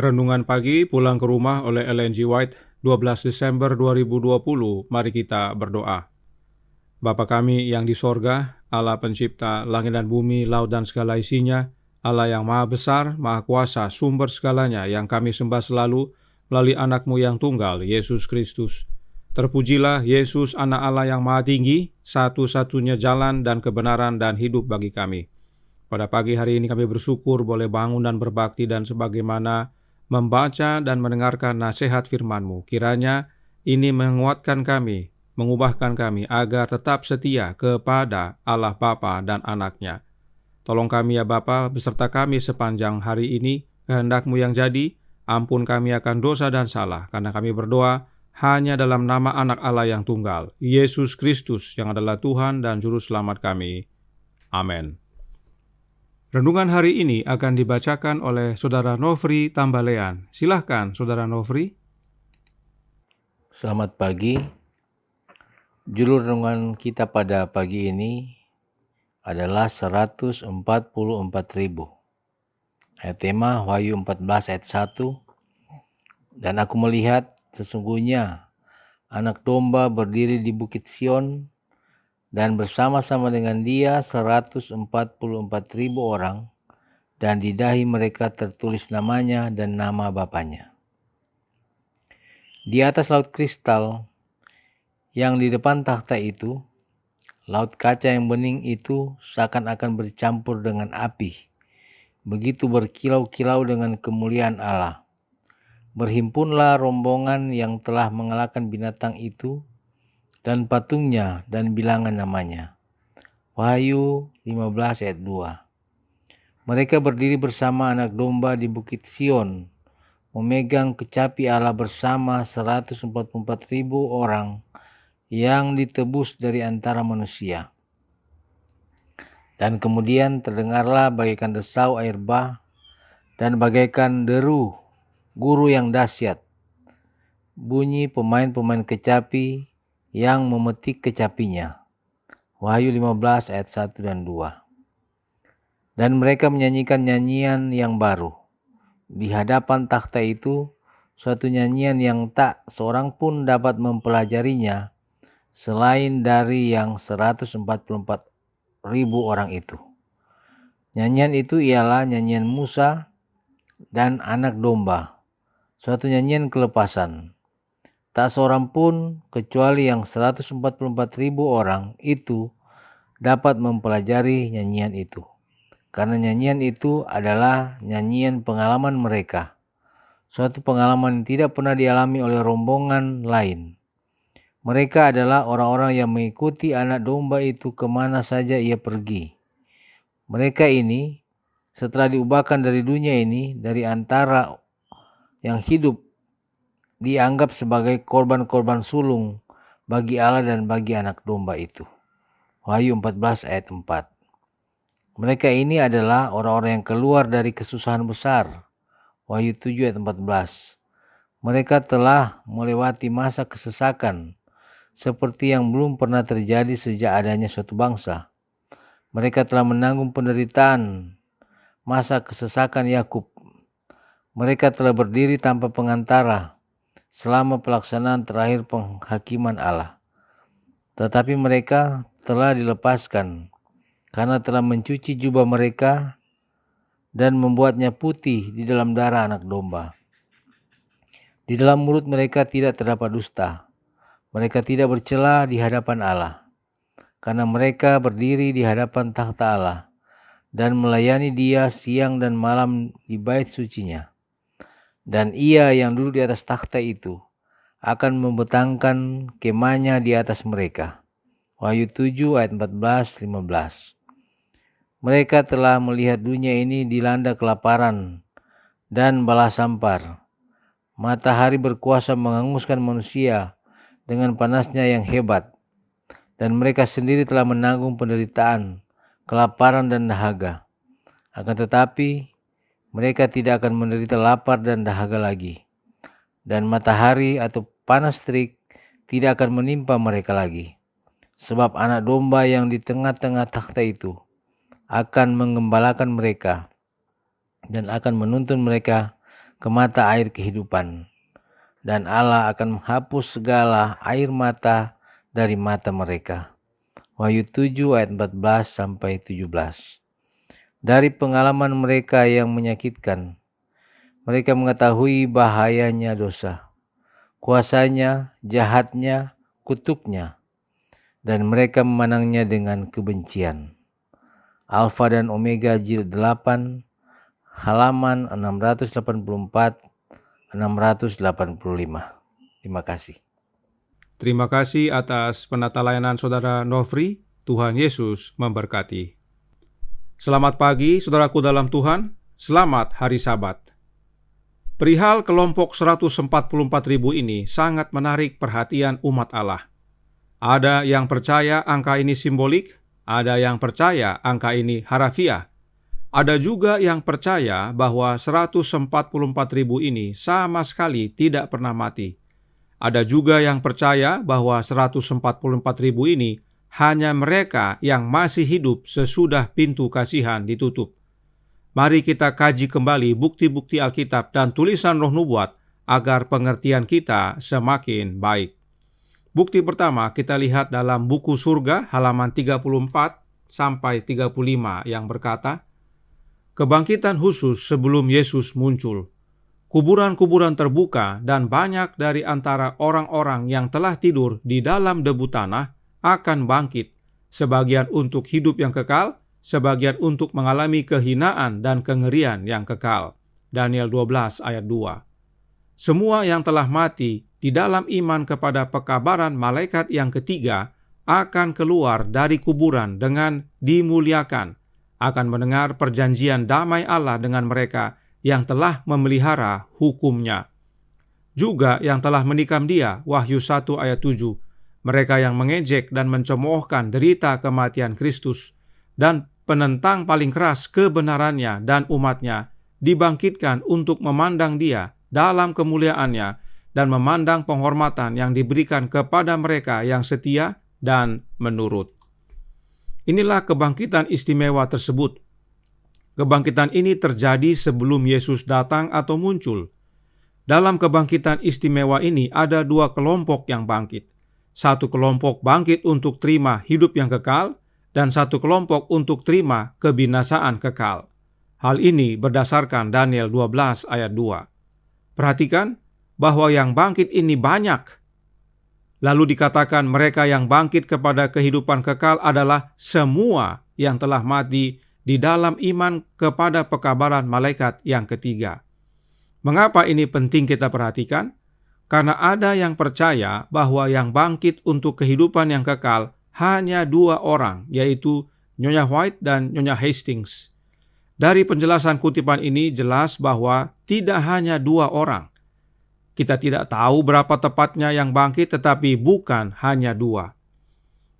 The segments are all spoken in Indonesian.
Renungan pagi pulang ke rumah oleh Ellen G. White, 12 Desember 2020. Mari kita berdoa. Bapa kami yang di sorga, Allah pencipta langit dan bumi, laut dan segala isinya, Allah yang maha besar, maha kuasa, sumber segalanya, yang kami sembah selalu melalui anak-Mu yang tunggal, Yesus Kristus. Terpujilah Yesus, anak Allah yang maha tinggi, satu-satunya jalan dan kebenaran dan hidup bagi kami. Pada pagi hari ini kami bersyukur boleh bangun dan berbakti dan sebagaimana membaca dan mendengarkan nasihat firman-Mu. Kiranya ini menguatkan kami, mengubahkan kami agar tetap setia kepada Allah Bapa dan Anak-Nya. Tolong kami ya Bapa, beserta kami sepanjang hari ini, kehendak-Mu yang jadi, ampun kami akan dosa dan salah, karena kami berdoa hanya dalam nama Anak Allah yang tunggal, Yesus Kristus yang adalah Tuhan dan Juru Selamat kami. Amin. Renungan hari ini akan dibacakan oleh Saudara Nofri Tambalean. Silahkan, Saudara Nofri. Selamat pagi. Judul renungan kita pada pagi ini adalah 144.000. Ayat tema Wahyu 14 ayat 1. Dan aku melihat sesungguhnya anak domba berdiri di bukit Sion, dan bersama-sama dengan dia 144.000 orang, dan di dahi mereka tertulis namanya dan nama Bapanya. Di atas laut kristal yang di depan takhta itu, laut kaca yang bening itu seakan-akan bercampur dengan api, begitu berkilau-kilau dengan kemuliaan Allah. Berhimpunlah rombongan yang telah mengalahkan binatang itu dan patungnya dan bilangan namanya. Wahyu 15 ayat 2. Mereka berdiri bersama anak domba di bukit Sion, memegang kecapi Allah bersama 144.000 orang yang ditebus dari antara manusia. Dan kemudian terdengarlah bagaikan desau air bah dan bagaikan deru guru yang dahsyat, bunyi pemain-pemain kecapi yang memetik kecapinya. Wahyu 15 ayat 1 dan 2. Dan mereka menyanyikan nyanyian yang baru. Di hadapan takhta itu, suatu nyanyian yang tak seorang pun dapat mempelajarinya selain dari yang 144.000 orang itu. Nyanyian itu ialah nyanyian Musa dan anak domba, suatu nyanyian kelepasan. Tak seorang pun kecuali yang 144.000 orang itu dapat mempelajari nyanyian itu, karena nyanyian itu adalah nyanyian pengalaman mereka, suatu pengalaman yang tidak pernah dialami oleh rombongan lain. Mereka adalah orang-orang yang mengikuti anak domba itu kemana saja ia pergi. Mereka ini setelah diubahkan dari dunia ini, dari antara yang hidup, dianggap sebagai korban-korban sulung bagi Allah dan bagi anak domba itu. Wahyu 14 ayat 4. Mereka ini adalah orang-orang yang keluar dari kesusahan besar. Wahyu 7 ayat 14. Mereka telah melewati masa kesesakan seperti yang belum pernah terjadi sejak adanya suatu bangsa. Mereka telah menanggung penderitaan masa kesesakan Yakub. Mereka telah berdiri tanpa pengantara selama pelaksanaan terakhir penghakiman Allah. Tetapi mereka telah dilepaskan karena telah mencuci jubah mereka dan membuatnya putih di dalam darah anak domba. Di dalam mulut mereka tidak terdapat dusta. Mereka tidak bercela di hadapan Allah, karena mereka berdiri di hadapan takhta Allah dan melayani Dia siang dan malam di bait sucinya. Dan Ia yang duduk di atas takhta itu akan membentangkan kemahnya di atas mereka. Wahyu 7 ayat 14-15. Mereka telah melihat dunia ini dilanda kelaparan dan bala sampar. Matahari berkuasa menghanguskan manusia dengan panasnya yang hebat, dan mereka sendiri telah menanggung penderitaan, kelaparan dan dahaga. Akan tetapi mereka tidak akan menderita lapar dan dahaga lagi, dan matahari atau panas terik tidak akan menimpa mereka lagi, sebab anak domba yang di tengah-tengah takhta itu akan menggembalakan mereka dan akan menuntun mereka ke mata air kehidupan, dan Allah akan menghapus segala air mata dari mata mereka. Wahyu 7 ayat 14 sampai 17. Dari pengalaman mereka yang menyakitkan, mereka mengetahui bahayanya dosa, kuasanya, jahatnya, kutuknya, dan mereka memandangnya dengan kebencian. Alfa dan Omega jilid 8, halaman 684-685. Terima kasih. Terima kasih atas penata layanan Saudara Nofri. Tuhan Yesus memberkati. Selamat pagi saudaraku dalam Tuhan. Selamat hari Sabat. Perihal kelompok 144.000 ini sangat menarik perhatian umat Allah. Ada yang percaya angka ini simbolik, ada yang percaya angka ini harafiah. Ada juga yang percaya bahwa 144.000 ini sama sekali tidak pernah mati. Ada juga yang percaya bahwa 144.000 ini hanya mereka yang masih hidup sesudah pintu kasihan ditutup. Mari kita kaji kembali bukti-bukti Alkitab dan tulisan Roh Nubuat agar pengertian kita semakin baik. Bukti pertama kita lihat dalam buku Surga halaman 34 sampai 35 yang berkata, kebangkitan khusus sebelum Yesus muncul. Kuburan-kuburan terbuka dan banyak dari antara orang-orang yang telah tidur di dalam debu tanah akan bangkit, sebagian untuk hidup yang kekal, sebagian untuk mengalami kehinaan dan kengerian yang kekal. Daniel 12 ayat 2. Semua yang telah mati di dalam iman kepada pekabaran malaikat yang ketiga akan keluar dari kuburan dengan dimuliakan, akan mendengar perjanjian damai Allah dengan mereka yang telah memelihara hukumnya. Juga yang telah menikam dia, Wahyu 1 ayat 7, mereka yang mengejek dan mencemoohkan derita kematian Kristus dan penentang paling keras kebenarannya dan umatnya dibangkitkan untuk memandang dia dalam kemuliaannya dan memandang penghormatan yang diberikan kepada mereka yang setia dan menurut. Inilah kebangkitan istimewa tersebut. Kebangkitan ini terjadi sebelum Yesus datang atau muncul. Dalam kebangkitan istimewa ini ada dua kelompok yang bangkit. Satu kelompok bangkit untuk terima hidup yang kekal, dan satu kelompok untuk terima kebinasaan kekal. Hal ini berdasarkan Daniel 12 ayat 2. Perhatikan bahwa yang bangkit ini banyak. Lalu dikatakan mereka yang bangkit kepada kehidupan kekal adalah semua yang telah mati di dalam iman kepada pekabaran malaikat yang ketiga. Mengapa ini penting kita perhatikan? Karena ada yang percaya bahwa yang bangkit untuk kehidupan yang kekal hanya dua orang, yaitu Nyonya White dan Nyonya Hastings. Dari penjelasan kutipan ini jelas bahwa tidak hanya dua orang. Kita tidak tahu berapa tepatnya yang bangkit, tetapi bukan hanya dua.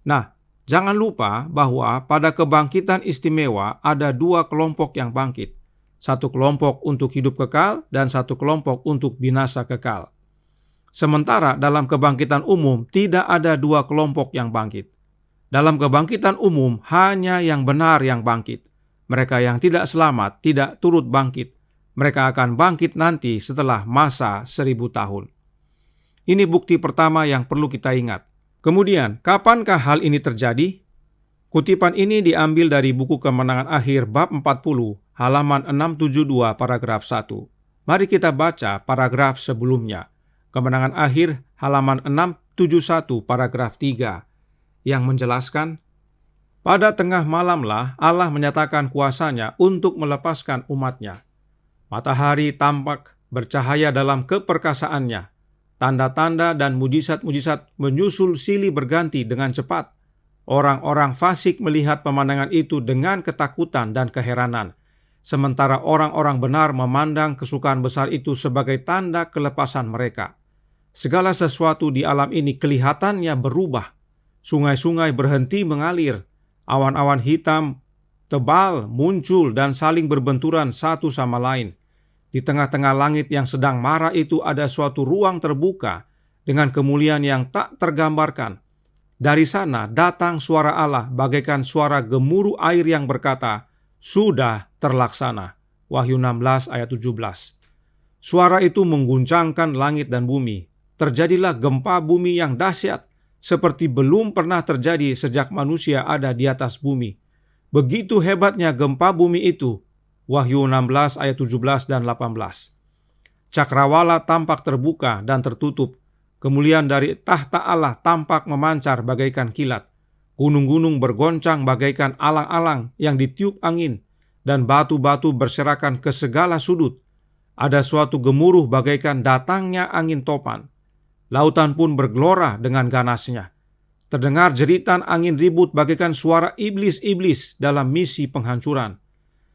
Nah, jangan lupa bahwa pada kebangkitan istimewa ada dua kelompok yang bangkit. Satu kelompok untuk hidup kekal dan satu kelompok untuk binasa kekal. Sementara dalam kebangkitan umum tidak ada dua kelompok yang bangkit. Dalam kebangkitan umum hanya yang benar yang bangkit. Mereka yang tidak selamat tidak turut bangkit. Mereka akan bangkit nanti setelah masa 1000 tahun. Ini bukti pertama yang perlu kita ingat. Kemudian, kapankah hal ini terjadi? Kutipan ini diambil dari buku Kemenangan Akhir bab 40, halaman 672 paragraf 1. Mari kita baca paragraf sebelumnya. Kemenangan Akhir halaman 671 paragraf 3 yang menjelaskan, pada tengah malamlah Allah menyatakan kuasanya untuk melepaskan umatnya. Matahari tampak bercahaya dalam keperkasaannya. Tanda-tanda dan mujizat-mujizat menyusul silih berganti dengan cepat. Orang-orang fasik melihat pemandangan itu dengan ketakutan dan keheranan, sementara orang-orang benar memandang kesukaan besar itu sebagai tanda kelepasan mereka. Segala sesuatu di alam ini kelihatannya berubah. Sungai-sungai berhenti mengalir, awan-awan hitam tebal muncul dan saling berbenturan satu sama lain. Di tengah-tengah langit yang sedang marah itu ada suatu ruang terbuka dengan kemuliaan yang tak tergambarkan. Dari sana datang suara Allah bagaikan suara gemuruh air yang berkata, "Sudah terlaksana." Wahyu 16 ayat 17. Suara itu mengguncangkan langit dan bumi. Terjadilah gempa bumi yang dahsyat, seperti belum pernah terjadi sejak manusia ada di atas bumi. Begitu hebatnya gempa bumi itu. Wahyu 16 ayat 17 dan 18. Cakrawala tampak terbuka dan tertutup. Kemuliaan dari tahta Allah tampak memancar bagaikan kilat. Gunung-gunung bergoncang bagaikan alang-alang yang ditiup angin, dan batu-batu berserakan ke segala sudut. Ada suatu gemuruh bagaikan datangnya angin topan. Lautan pun bergelora dengan ganasnya. Terdengar jeritan angin ribut bagaikan suara iblis-iblis dalam misi penghancuran.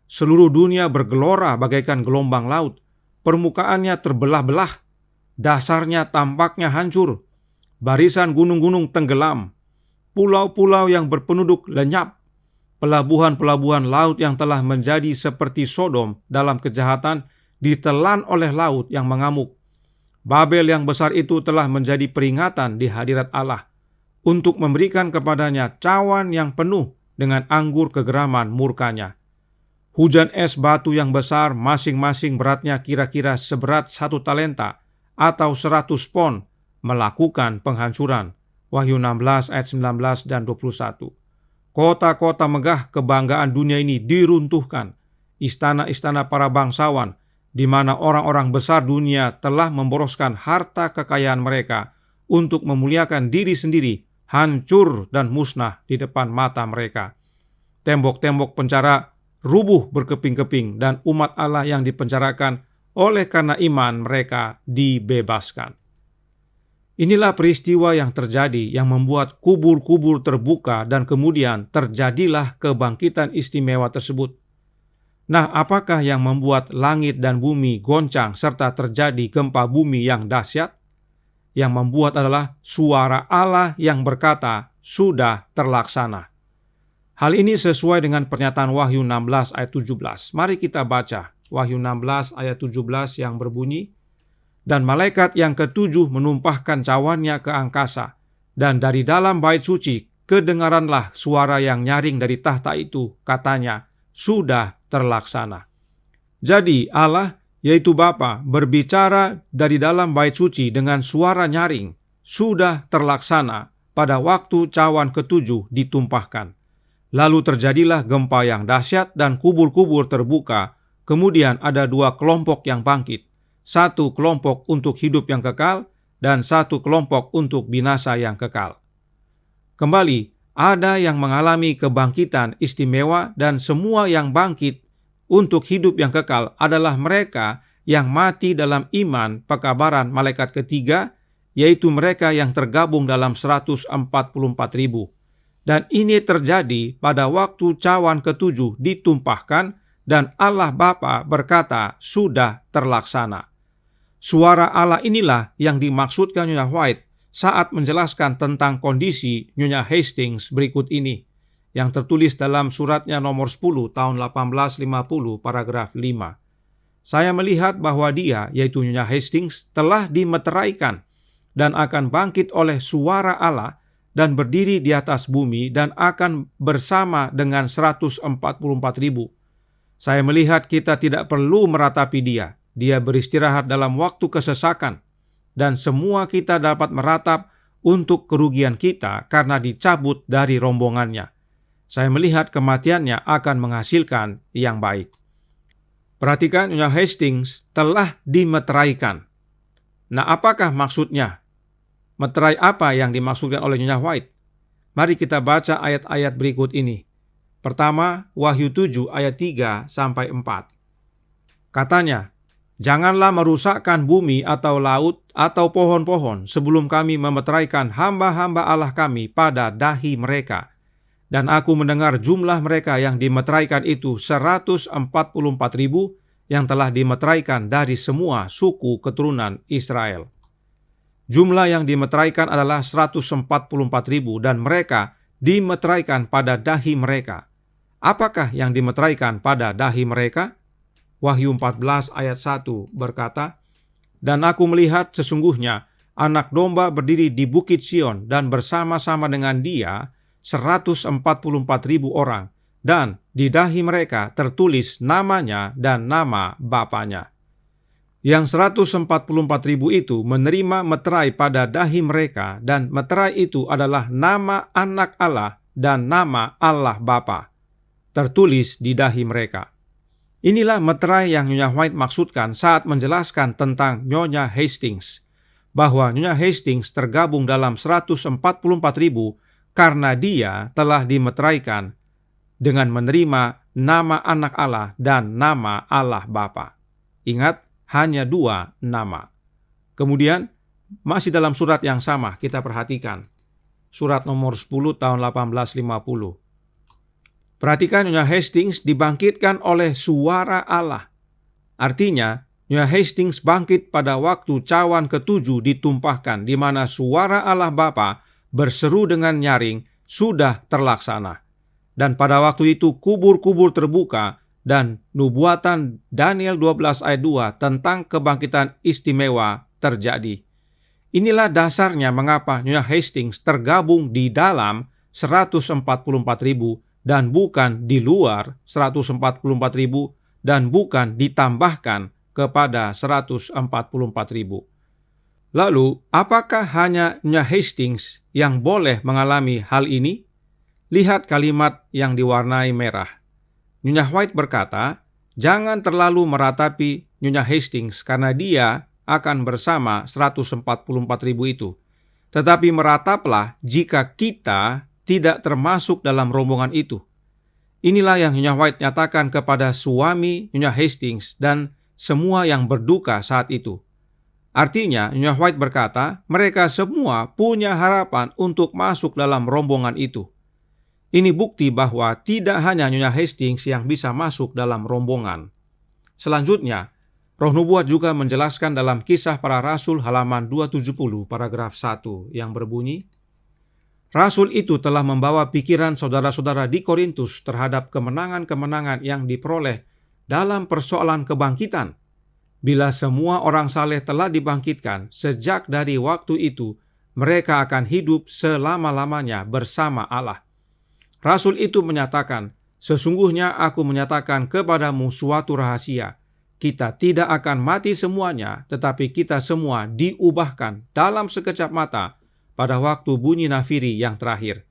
Seluruh dunia bergelora bagaikan gelombang laut. Permukaannya terbelah-belah. Dasarnya tampaknya hancur. Barisan gunung-gunung tenggelam. Pulau-pulau yang berpenduduk lenyap. Pelabuhan-pelabuhan laut yang telah menjadi seperti Sodom dalam kejahatan ditelan oleh laut yang mengamuk. Babel yang besar itu telah menjadi peringatan di hadirat Allah untuk memberikan kepadanya cawan yang penuh dengan anggur kegeraman murkanya. Hujan es batu yang besar masing-masing beratnya kira-kira seberat 1 talenta atau 100 pon melakukan penghancuran. Wahyu 16 ayat 19 dan 21. Kota-kota megah kebanggaan dunia ini diruntuhkan. Istana-istana para bangsawan di mana orang-orang besar dunia telah memboroskan harta kekayaan mereka untuk memuliakan diri sendiri, hancur dan musnah di depan mata mereka. Tembok-tembok penjara rubuh berkeping-keping dan umat Allah yang dipenjarakan oleh karena iman mereka dibebaskan. Inilah peristiwa yang terjadi yang membuat kubur-kubur terbuka dan kemudian terjadilah kebangkitan istimewa tersebut. Nah, apakah yang membuat langit dan bumi goncang serta terjadi gempa bumi yang dahsyat? Yang membuat adalah suara Allah yang berkata, "Sudah terlaksana." Hal ini sesuai dengan pernyataan Wahyu 16 ayat 17. Mari kita baca Wahyu 16 ayat 17 yang berbunyi, "Dan malaikat yang ketujuh menumpahkan cawannya ke angkasa, dan dari dalam bait suci kedengaranlah suara yang nyaring dari tahta itu, katanya, sudah terlaksana." Jadi Allah, yaitu Bapa, berbicara dari dalam bait suci dengan suara nyaring, sudah terlaksana pada waktu cawan ketujuh ditumpahkan. Lalu terjadilah gempa yang dahsyat dan kubur-kubur terbuka. Kemudian ada 2 kelompok yang bangkit. 1 kelompok untuk hidup yang kekal dan 1 kelompok untuk binasa yang kekal. Kembali, ada yang mengalami kebangkitan istimewa dan semua yang bangkit untuk hidup yang kekal adalah mereka yang mati dalam iman pekabaran malaikat ketiga, yaitu mereka yang tergabung dalam 144.000. Dan ini terjadi pada waktu cawan ketujuh ditumpahkan dan Allah Bapa berkata, "Sudah terlaksana." Suara Allah inilah yang dimaksudkan Nyonya White saat menjelaskan tentang kondisi Nyonya Hastings berikut ini, yang tertulis dalam suratnya nomor 10 tahun 1850 paragraf 5. Saya melihat bahwa dia, yaitu Nyonya Hastings, telah dimeteraikan dan akan bangkit oleh suara Allah dan berdiri di atas bumi dan akan bersama dengan 144.000. Saya melihat kita tidak perlu meratapi dia. Dia beristirahat dalam waktu kesesakan, dan semua kita dapat meratap untuk kerugian kita karena dicabut dari rombongannya. Saya melihat kematiannya akan menghasilkan yang baik. Perhatikan, Nyonya Hastings telah dimeteraikan. Nah, apakah maksudnya? Meterai apa yang dimaksudkan oleh Nyonya White? Mari kita baca ayat-ayat berikut ini. Pertama, Wahyu 7 ayat 3-4. Katanya, "Janganlah merusakkan bumi atau laut atau pohon-pohon sebelum kami memeteraikan hamba-hamba Allah kami pada dahi mereka. Dan aku mendengar jumlah mereka yang dimeteraikan itu 144.000 yang telah dimeteraikan dari semua suku keturunan Israel." Jumlah yang dimeteraikan adalah 144.000 dan mereka dimeteraikan pada dahi mereka. Apakah yang dimeteraikan pada dahi mereka? Wahyu 14 ayat 1 berkata, "Dan aku melihat sesungguhnya anak domba berdiri di bukit Sion dan bersama-sama dengan dia 144.000 orang, dan di dahi mereka tertulis namanya dan nama bapanya." Yang 144.000 itu menerima meterai pada dahi mereka, dan meterai itu adalah nama anak Allah dan nama Allah Bapa, tertulis di dahi mereka. Inilah meterai yang Nyonya White maksudkan saat menjelaskan tentang Nyonya Hastings, bahwa Nyonya Hastings tergabung dalam 144.000 karena dia telah dimeteraikan dengan menerima nama anak Allah dan nama Allah Bapa. Ingat, hanya 2 nama. Kemudian, masih dalam surat yang sama, kita perhatikan. Surat nomor 10 tahun 1850. Perhatikan, Nyonya Hastings dibangkitkan oleh suara Allah. Artinya, Nyonya Hastings bangkit pada waktu cawan ke-7 ditumpahkan, di mana suara Allah Bapa berseru dengan nyaring, sudah terlaksana. Dan pada waktu itu kubur-kubur terbuka, dan nubuatan Daniel 12 ayat 2 tentang kebangkitan istimewa terjadi. Inilah dasarnya mengapa Nyonya Hastings tergabung di dalam 144.000 dan bukan di luar 144.000 dan bukan ditambahkan kepada 144.000. Lalu, apakah hanya Nyonya Hastings yang boleh mengalami hal ini? Lihat kalimat yang diwarnai merah. Nyonya White berkata, jangan terlalu meratapi Nyonya Hastings karena dia akan bersama 144.000 itu. Tetapi merataplah jika kita tidak termasuk dalam rombongan itu. Inilah yang Nyonya White nyatakan kepada suami Nyonya Hastings dan semua yang berduka saat itu. Artinya, Nyonya White berkata, mereka semua punya harapan untuk masuk dalam rombongan itu. Ini bukti bahwa tidak hanya Nyonya Hastings yang bisa masuk dalam rombongan. Selanjutnya, Roh Nubuat juga menjelaskan dalam Kisah Para Rasul halaman 270 paragraf 1 yang berbunyi, Rasul itu telah membawa pikiran saudara-saudara di Korintus terhadap kemenangan-kemenangan yang diperoleh dalam persoalan kebangkitan. Bila semua orang saleh telah dibangkitkan, sejak dari waktu itu, mereka akan hidup selama-lamanya bersama Allah. Rasul itu menyatakan, sesungguhnya aku menyatakan kepadamu suatu rahasia. Kita tidak akan mati semuanya, tetapi kita semua diubahkan dalam sekejap mata pada waktu bunyi nafiri yang terakhir.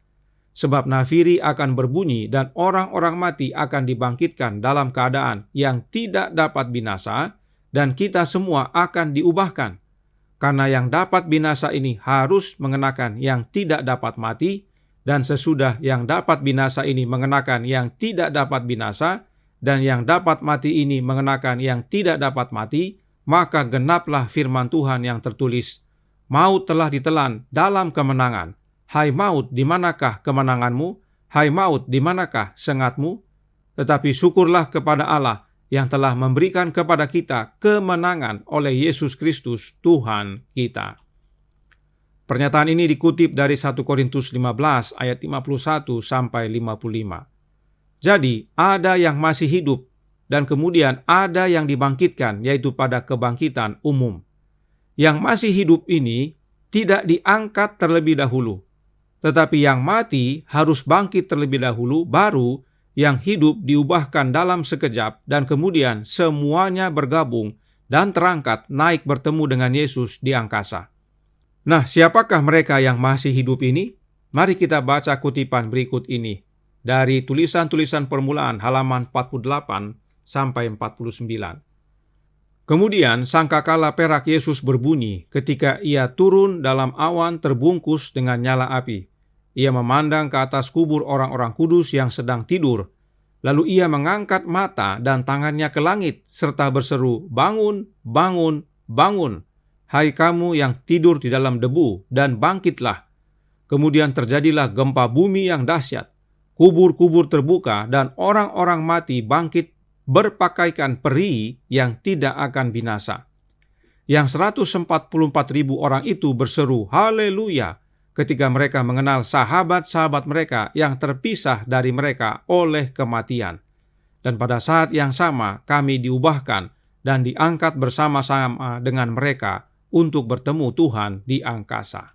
Sebab nafiri akan berbunyi dan orang-orang mati akan dibangkitkan dalam keadaan yang tidak dapat binasa, dan kita semua akan diubahkan. Karena yang dapat binasa ini harus mengenakan yang tidak dapat mati, dan sesudah yang dapat binasa ini mengenakan yang tidak dapat binasa, dan yang dapat mati ini mengenakan yang tidak dapat mati, maka genaplah firman Tuhan yang tertulis, maut telah ditelan dalam kemenangan. Hai maut, di manakah kemenanganmu? Hai maut, di manakah sengatmu? Tetapi syukurlah kepada Allah yang telah memberikan kepada kita kemenangan oleh Yesus Kristus Tuhan kita. Pernyataan ini dikutip dari 1 Korintus 15 ayat 51 sampai 55. Jadi, ada yang masih hidup dan kemudian ada yang dibangkitkan, yaitu pada kebangkitan umum. Yang masih hidup ini tidak diangkat terlebih dahulu, tetapi yang mati harus bangkit terlebih dahulu, baru yang hidup diubahkan dalam sekejap dan kemudian semuanya bergabung dan terangkat naik bertemu dengan Yesus di angkasa. Nah, siapakah mereka yang masih hidup ini? Mari kita baca kutipan berikut ini dari tulisan-tulisan permulaan halaman 48 sampai 49. Kemudian sangkakala perak Yesus berbunyi ketika ia turun dalam awan terbungkus dengan nyala api. Ia memandang ke atas kubur orang-orang kudus yang sedang tidur. Lalu ia mengangkat mata dan tangannya ke langit serta berseru, bangun, bangun, bangun. Hai kamu yang tidur di dalam debu, dan bangkitlah. Kemudian terjadilah gempa bumi yang dahsyat. Kubur-kubur terbuka dan orang-orang mati bangkit berpakaikan peri yang tidak akan binasa. Yang 144.000 orang itu berseru, haleluya, ketika mereka mengenal sahabat-sahabat mereka yang terpisah dari mereka oleh kematian. Dan pada saat yang sama kami diubahkan dan diangkat bersama-sama dengan mereka untuk bertemu Tuhan di angkasa.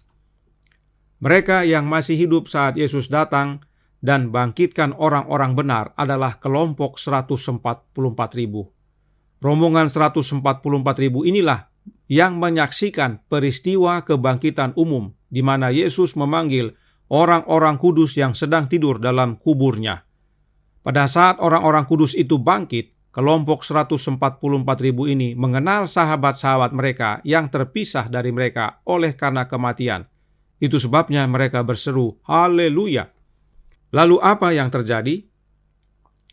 Mereka yang masih hidup saat Yesus datang dan bangkitkan orang-orang benar adalah kelompok 144.000. Rombongan 144.000 inilah yang menyaksikan peristiwa kebangkitan umum di mana Yesus memanggil orang-orang kudus yang sedang tidur dalam kuburnya. Pada saat orang-orang kudus itu bangkit, kelompok 144.000 ini mengenal sahabat-sahabat mereka yang terpisah dari mereka oleh karena kematian. Itu sebabnya mereka berseru, "Haleluya!" Lalu apa yang terjadi?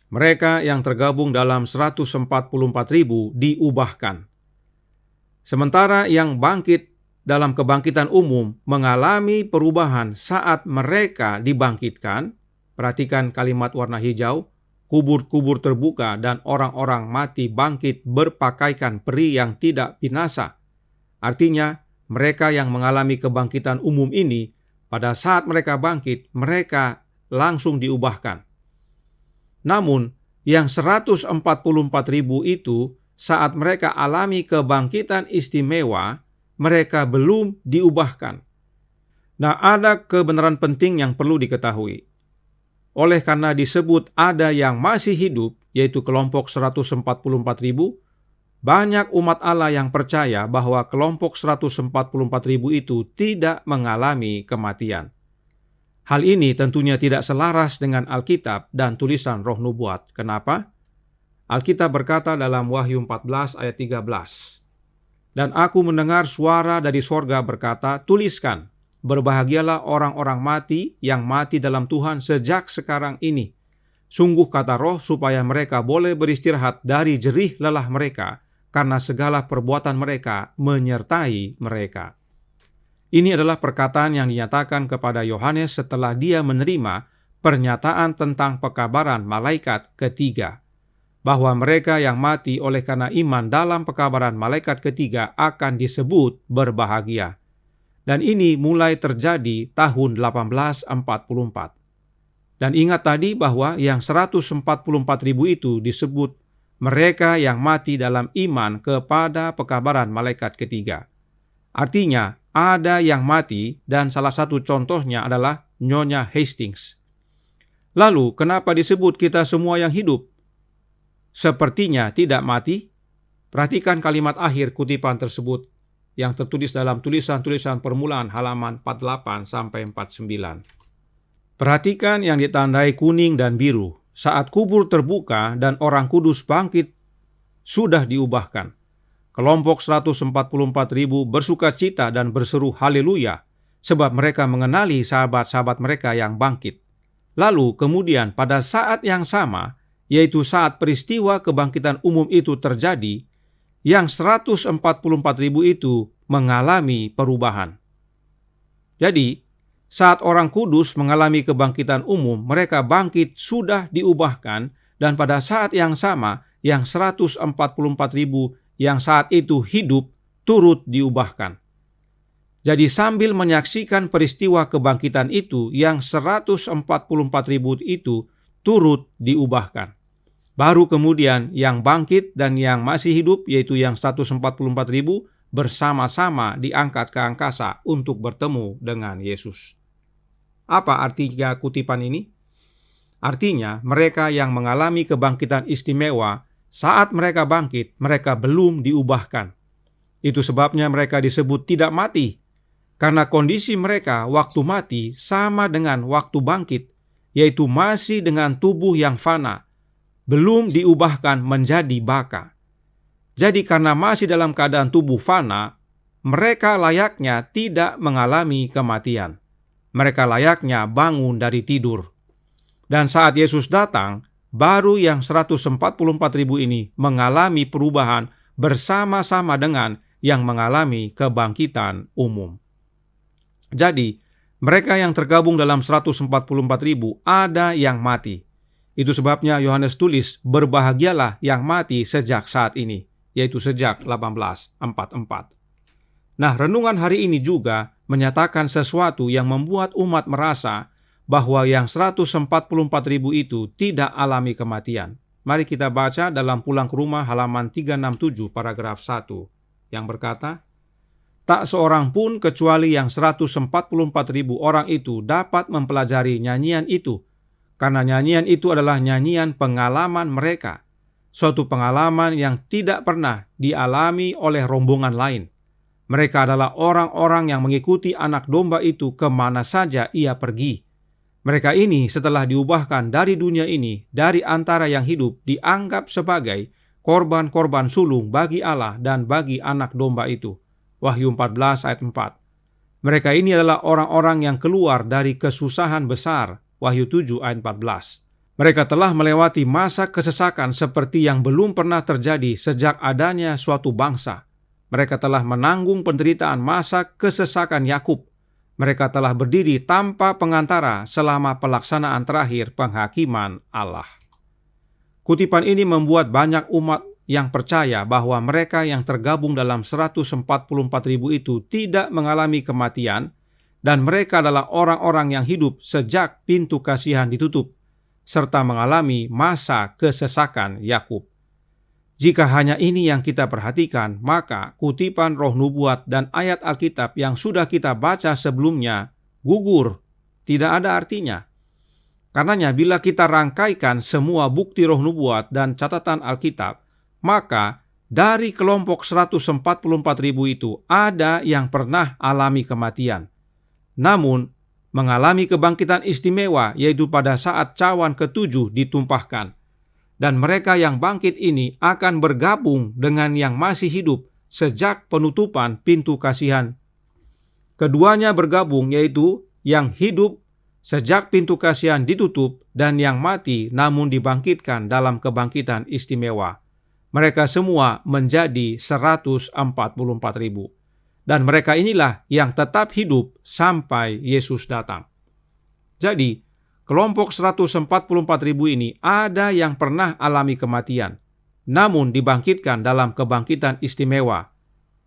Mereka yang tergabung dalam 144.000 diubahkan. Sementara yang bangkit dalam kebangkitan umum mengalami perubahan saat mereka dibangkitkan, perhatikan kalimat warna hijau, kubur-kubur terbuka dan orang-orang mati bangkit berpakaikan peri yang tidak binasa. Artinya, mereka yang mengalami kebangkitan umum ini, pada saat mereka bangkit, mereka langsung diubahkan. Namun, yang 144.000 itu, saat mereka alami kebangkitan istimewa, mereka belum diubahkan. Nah, ada kebenaran penting yang perlu diketahui. Oleh karena disebut ada yang masih hidup, yaitu kelompok 144.000, banyak umat Allah yang percaya bahwa kelompok 144.000 itu tidak mengalami kematian. Hal ini tentunya tidak selaras dengan Alkitab dan tulisan Roh Nubuat. Kenapa? Alkitab berkata dalam Wahyu 14 ayat 13, "Dan aku mendengar suara dari sorga berkata, tuliskan, berbahagialah orang-orang mati yang mati dalam Tuhan sejak sekarang ini. Sungguh kata Roh supaya mereka boleh beristirahat dari jerih lelah mereka, karena segala perbuatan mereka menyertai mereka." Ini adalah perkataan yang dinyatakan kepada Yohanes setelah dia menerima pernyataan tentang pekabaran malaikat ketiga, bahwa mereka yang mati oleh karena iman dalam pekabaran malaikat ketiga akan disebut berbahagia. Dan ini mulai terjadi tahun 1844. Dan ingat tadi bahwa yang 144.000 itu disebut mereka yang mati dalam iman kepada pekabaran malaikat ketiga. Artinya, ada yang mati dan salah satu contohnya adalah Nyonya Hastings. Lalu, kenapa disebut kita semua yang hidup sepertinya tidak mati? Perhatikan kalimat akhir kutipan tersebut yang tertulis dalam tulisan-tulisan permulaan halaman 48 sampai 49. Perhatikan yang ditandai kuning dan biru. Saat kubur terbuka dan orang kudus bangkit, sudah diubahkan. Kelompok 144.000 bersuka cita dan berseru haleluya, sebab mereka mengenali sahabat-sahabat mereka yang bangkit. Lalu kemudian pada saat yang sama, yaitu saat peristiwa kebangkitan umum itu terjadi, yang 144.000 itu mengalami perubahan. Jadi, saat orang kudus mengalami kebangkitan umum, mereka bangkit sudah diubahkan, dan pada saat yang sama, yang 144.000 yang saat itu hidup turut diubahkan. Jadi sambil menyaksikan peristiwa kebangkitan itu, yang 144.000 itu turut diubahkan. Baru kemudian yang bangkit dan yang masih hidup, yaitu yang 144.000, bersama-sama diangkat ke angkasa untuk bertemu dengan Yesus. Apa artinya kutipan ini? Artinya, mereka yang mengalami kebangkitan istimewa, saat mereka bangkit, mereka belum diubahkan. Itu sebabnya mereka disebut tidak mati, karena kondisi mereka waktu mati sama dengan waktu bangkit, yaitu masih dengan tubuh yang fana, belum diubahkan menjadi baka. Jadi karena masih dalam keadaan tubuh fana, mereka layaknya tidak mengalami kematian. Mereka layaknya bangun dari tidur. Dan saat Yesus datang, baru yang 144.000 ini mengalami perubahan bersama-sama dengan yang mengalami kebangkitan umum. Jadi, mereka yang tergabung dalam 144.000 ada yang mati. Itu sebabnya Yohanes tulis, berbahagialah yang mati sejak saat ini, yaitu sejak 1844. Nah, renungan hari ini juga menyatakan sesuatu yang membuat umat merasa bahwa yang 144.000 itu tidak alami kematian. Mari kita baca dalam Pulang ke Rumah halaman 367 paragraf 1 yang berkata, "Tak seorang pun kecuali yang 144.000 orang itu dapat mempelajari nyanyian itu, karena nyanyian itu adalah nyanyian pengalaman mereka. suatu pengalaman yang tidak pernah dialami oleh rombongan lain. Mereka adalah orang-orang yang mengikuti anak domba itu kemana saja ia pergi. Mereka ini setelah diubahkan dari dunia ini, dari antara yang hidup, dianggap sebagai korban-korban sulung bagi Allah dan bagi anak domba itu. Wahyu 14 ayat 4. Mereka ini adalah orang-orang yang keluar dari kesusahan besar. Wahyu 7 ayat 14. Mereka telah melewati masa kesesakan seperti yang belum pernah terjadi sejak adanya suatu bangsa. Mereka telah menanggung penderitaan masa kesesakan Yakub. Mereka telah berdiri tanpa pengantara selama pelaksanaan terakhir penghakiman Allah. Kutipan ini membuat banyak umat yang percaya bahwa mereka yang tergabung dalam 144.000 itu tidak mengalami kematian, dan mereka adalah orang-orang yang hidup sejak pintu kasihan ditutup, serta mengalami masa kesesakan Yakub. Jika hanya ini yang kita perhatikan, maka kutipan roh nubuat dan ayat Alkitab yang sudah kita baca sebelumnya gugur, tidak ada artinya. Karenanya bila kita rangkaikan semua bukti roh nubuat dan catatan Alkitab, maka dari kelompok 144.000 itu ada yang pernah alami kematian, namun mengalami kebangkitan istimewa, yaitu pada saat cawan ke-7 ditumpahkan. Dan mereka yang bangkit ini akan bergabung dengan yang masih hidup sejak penutupan pintu kasihan. Keduanya bergabung, yaitu yang hidup sejak pintu kasihan ditutup dan yang mati namun dibangkitkan dalam kebangkitan istimewa. Mereka semua menjadi 144.000. Dan mereka inilah yang tetap hidup sampai Yesus datang. Jadi, kelompok 144.000 ini ada yang pernah alami kematian, namun dibangkitkan dalam kebangkitan istimewa.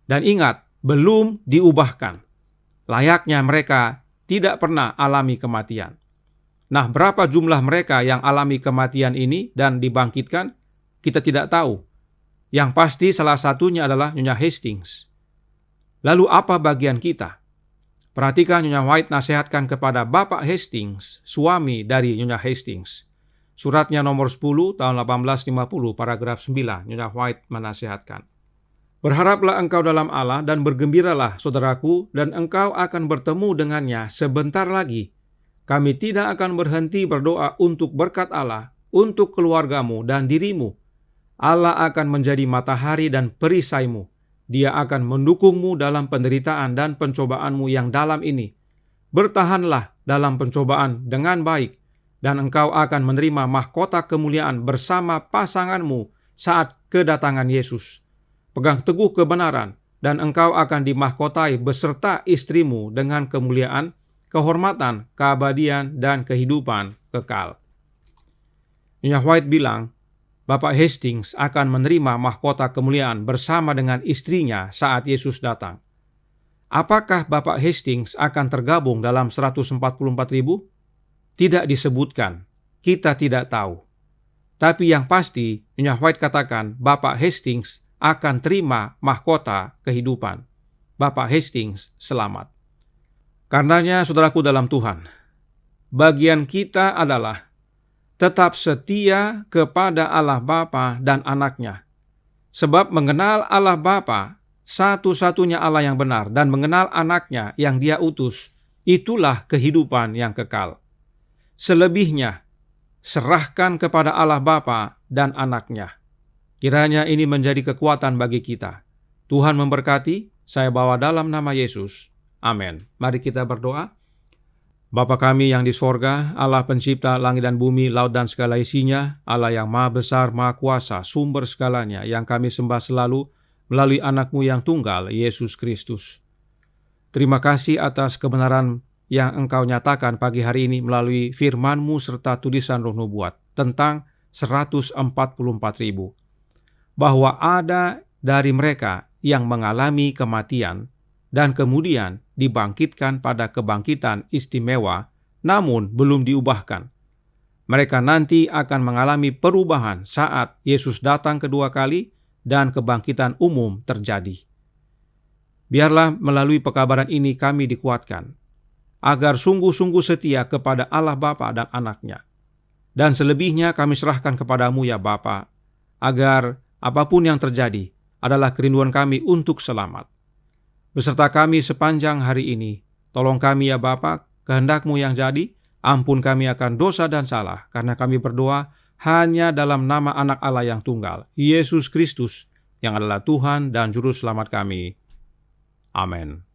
Dan ingat, belum diubahkan. Layaknya mereka tidak pernah alami kematian. Nah, berapa jumlah mereka yang alami kematian ini dan dibangkitkan? Kita tidak tahu. Yang pasti salah satunya adalah Nyonya Hastings. Lalu apa bagian kita? Perhatikan Nyonya White nasihatkan kepada Bapak Hastings, suami dari Nyonya Hastings. Suratnya nomor 10 tahun 1850, paragraf 9, Nyonya White menasihatkan. Berharaplah engkau dalam Allah dan bergembiralah, saudaraku, dan engkau akan bertemu dengannya sebentar lagi. Kami tidak akan berhenti berdoa untuk berkat Allah, untuk keluargamu dan dirimu. Allah akan menjadi matahari dan perisaimu. Dia akan mendukungmu dalam penderitaan dan pencobaanmu yang dalam ini. Bertahanlah dalam pencobaan dengan baik, dan engkau akan menerima mahkota kemuliaan bersama pasanganmu saat kedatangan Yesus. Pegang teguh kebenaran, dan engkau akan dimahkotai beserta istrimu dengan kemuliaan, kehormatan, keabadian, dan kehidupan kekal. Nyonya White bilang, Bapak Hastings akan menerima mahkota kemuliaan bersama dengan istrinya saat Yesus datang. Apakah Bapak Hastings akan tergabung dalam 144.000? Tidak disebutkan, kita tidak tahu. Tapi yang pasti, Nyonya White katakan Bapak Hastings akan terima mahkota kehidupan. Bapak Hastings selamat. Karenanya, saudaraku dalam Tuhan, bagian kita adalah tetap setia kepada Allah Bapa dan Anaknya. Sebab mengenal Allah Bapa, satu-satunya Allah yang benar, dan mengenal Anaknya yang Dia utus, itulah kehidupan yang kekal. Selebihnya, serahkan kepada Allah Bapa dan Anaknya. Kiranya ini menjadi kekuatan bagi kita. Tuhan memberkati, saya bawa dalam nama Yesus. Amin. Mari kita berdoa. Bapa kami yang di sorga, Allah pencipta langit dan bumi, laut dan segala isinya, Allah yang maha besar, maha kuasa, sumber segalanya, yang kami sembah selalu melalui anak-Mu yang tunggal, Yesus Kristus. Terima kasih atas kebenaran yang Engkau nyatakan pagi hari ini melalui firman-Mu serta tulisan roh nubuat tentang 144.000. Bahwa ada dari mereka yang mengalami kematian dan kemudian dibangkitkan pada kebangkitan istimewa, namun belum diubahkan. Mereka nanti akan mengalami perubahan saat Yesus datang kedua kali dan kebangkitan umum terjadi. Biarlah melalui pekabaran ini kami dikuatkan, agar sungguh-sungguh setia kepada Allah Bapa dan Anaknya. Dan selebihnya kami serahkan kepadamu ya Bapa, agar apapun yang terjadi adalah kerinduan kami untuk selamat. Beserta kami sepanjang hari ini, tolong kami ya Bapa, kehendak-Mu yang jadi, ampun kami akan dosa dan salah, karena kami berdoa hanya dalam nama Anak Allah yang tunggal, Yesus Kristus, yang adalah Tuhan dan Juru Selamat kami. Amin.